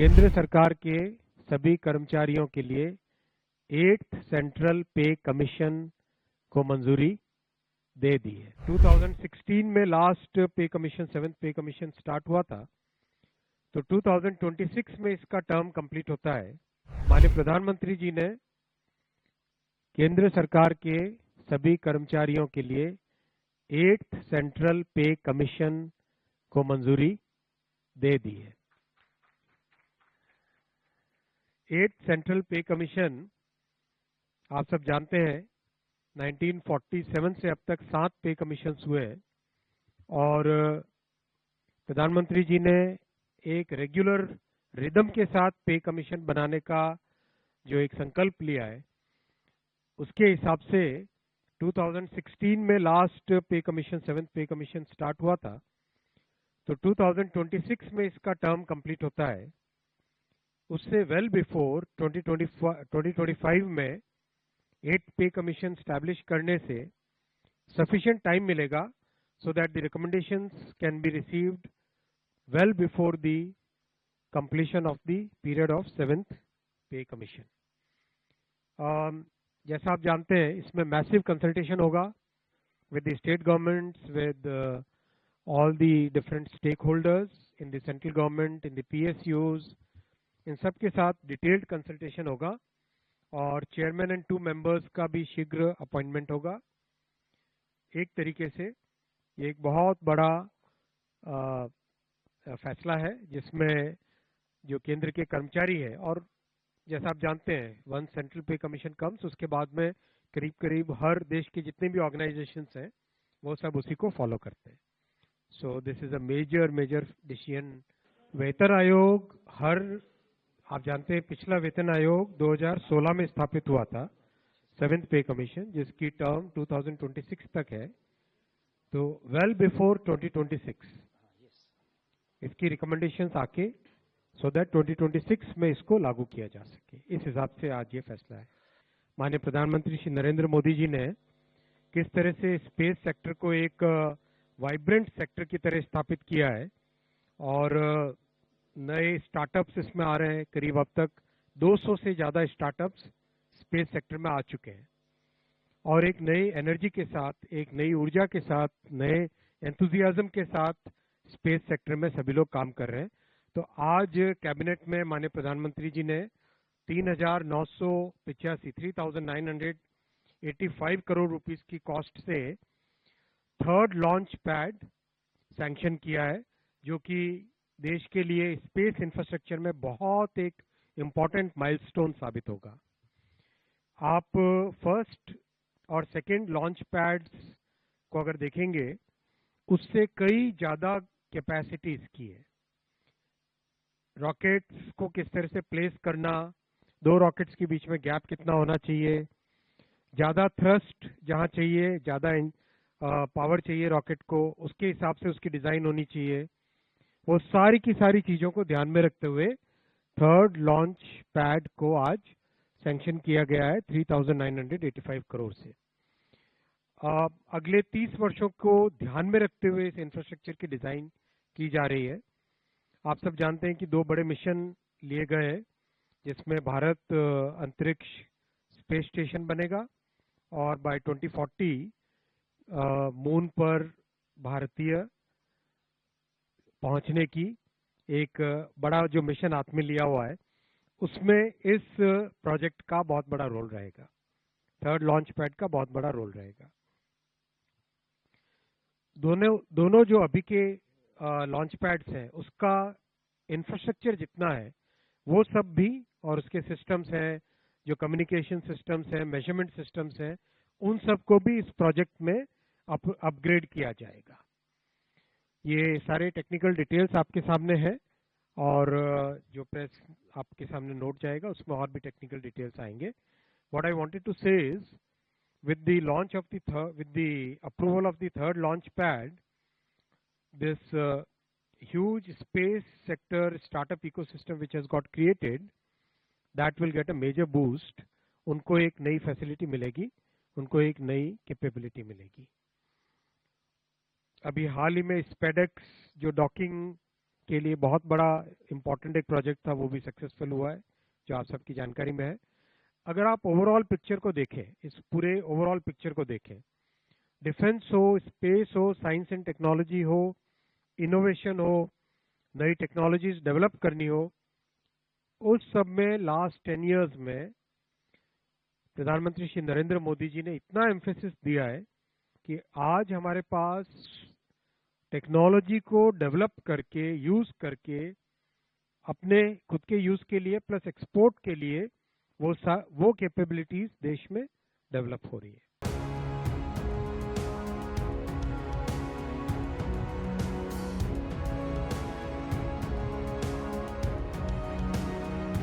केंद्र सरकार के सभी कर्मचारियों के लिए 8th सेंट्रल पे कमीशन को मंजूरी दे दी है। 2016 में लास्ट पे कमीशन 7th पे कमीशन स्टार्ट हुआ था, तो 2026 में इसका टर्म कंप्लीट होता है। माननीय प्रधानमंत्री जी ने केंद्र सरकार के सभी कर्मचारियों के लिए 8th सेंट्रल पे कमीशन को मंजूरी दे दी है। 8th सेंट्रल पे कमीशन आप सब जानते हैं 1947 से अब तक 7 पे कमीशन हुए हैं और प्रधानमंत्री जी ने एक रेगुलर रिदम के साथ पे कमीशन बनाने का जो एक संकल्प लिया है, उसके हिसाब से 2016 में लास्ट पे कमीशन 7th पे कमीशन स्टार्ट हुआ था, तो 2026 में इसका टर्म कंप्लीट होता है। उससे वेल बिफोर 2025 में 8th पे कमीशन स्टैब्लिश करने से सफिशिएंट टाइम मिलेगा so that the recommendations can be received well before the completion of the period of 7th पे कमीशन। जैसा आप जानते हैं इसमें मैसिव कंसल्टेशन होगा with the state governments, with all the different stakeholders in the central government, in the PSUs, इन सब के साथ डिटेल्ड कंसल्टेशन होगा और चेयरमैन एंड 2 मेंबर्स का भी शीघ्र अपॉइंटमेंट होगा। एक तरीके से ये एक बहुत बड़ा फैसला है जिसमें जो केंद्र के कर्मचारी है, और जैसा आप जानते हैं वन सेंट्रल पे कमीशन कम्स, उसके बाद में करीब करीब हर देश के जितने भी ऑर्गेनाइजेशंस हैं वो सब उसी को फॉलो करते हैं। So this is a major decision. वेतन आयोग आप जानते हैं पिछला वेतन आयोग 2016 में स्थापित हुआ था 7th पे कमीशन, जिसकी टर्म 2026 तक है। तो वेल बिफोर 2026 इसकी रिकमेंडेशंस आके सो दैट 2026 में इसको लागू किया जा सके, इस हिसाब से आज ये फैसला है। माननीय प्रधानमंत्री श्री नरेंद्र मोदी जी ने किस तरह से स्पेस सेक्टर को एक वाइब्रेंट सेक्टर की तरह स्थापित किया है और नए स्टार्टअप्स इसमें आ रहे हैं। करीब अब तक 200 से ज्यादा स्टार्टअप्स स्पेस सेक्टर में आ चुके हैं और एक नई एनर्जी के साथ, एक नई ऊर्जा के साथ, नए एंथुजियाज्म के साथ स्पेस सेक्टर में सभी लोग काम कर रहे हैं। तो आज कैबिनेट में माननीय प्रधानमंत्री जी ने 3,985 करोड़ रुपीस की कॉस्ट से 3rd लॉन्च पैड सैंक्शन किया है, जो कि देश के लिए स्पेस इंफ्रास्ट्रक्चर में बहुत एक इम्पॉर्टेंट माइलस्टोन साबित होगा। आप फर्स्ट और सेकंड लॉन्च पैड्स को अगर देखेंगे, उससे कई ज्यादा कैपेसिटी इसकी है। रॉकेट्स को किस तरह से प्लेस करना, 2 रॉकेट्स के बीच में गैप कितना होना चाहिए, ज्यादा थ्रस्ट जहां चाहिए, ज्यादा पावर चाहिए रॉकेट को, उसके हिसाब से उसकी डिजाइन होनी चाहिए। वो सारी की सारी चीजों को ध्यान में रखते हुए 3rd लॉन्च पैड को आज सैंक्शन किया गया है 3,985 करोड़ से। अगले 30 वर्षों को ध्यान में रखते हुए इस इंफ्रास्ट्रक्चर की डिजाइन की जा रही है। आप सब जानते हैं कि 2 बड़े मिशन लिए गए हैं, जिसमें भारत अंतरिक्ष स्पेस स्टेशन बनेगा और बाय 2040 मून पर भारतीय पहुंचने की एक बड़ा जो मिशन हाथ में लिया हुआ है, उसमें इस प्रोजेक्ट का बहुत बड़ा रोल रहेगा। 3rd लॉन्च पैड का बहुत बड़ा रोल रहेगा। दोनों जो अभी के लॉन्च पैड्स हैं, उसका इंफ्रास्ट्रक्चर जितना है वो सब भी, और उसके सिस्टम्स हैं, जो कम्युनिकेशन सिस्टम्स हैं, मेजरमेंट सिस्टम्स हैं, उन सब को भी इस प्रोजेक्ट में अपग्रेड किया जाएगा। ये सारे टेक्निकल डिटेल्स आपके सामने है और जो प्रेस आपके सामने नोट जाएगा उसमें और भी टेक्निकल डिटेल्स आएंगे। व्हाट आई वांटेड टू से is with the approval of the 3rd launch pad, this huge space sector startup ecosystem which has got created, that will get a major boost. उनको एक नई facility मिलेगी, उनको एक नई capability मिलेगी। अभी हाल ही में स्पेडेक्स जो डॉकिंग के लिए बहुत बड़ा इम्पोर्टेंट एक प्रोजेक्ट था, वो भी सक्सेसफुल हुआ है, जो आप सबकी जानकारी में है। अगर आप ओवरऑल पिक्चर को देखें, इस पूरे ओवरऑल पिक्चर को देखें, डिफेंस हो, स्पेस हो, साइंस एंड टेक्नोलॉजी हो, इनोवेशन हो, नई टेक्नोलॉजीज डेवलप करनी हो, उस सब में लास्ट 10 इयर्स में प्रधानमंत्री श्री नरेंद्र मोदी जी ने इतना एम्फेसिस दिया है कि आज हमारे पास टेक्नोलॉजी को डेवलप करके, यूज करके, अपने खुद के यूज के लिए प्लस एक्सपोर्ट के लिए वो कैपेबिलिटीज देश में डेवलप हो रही है।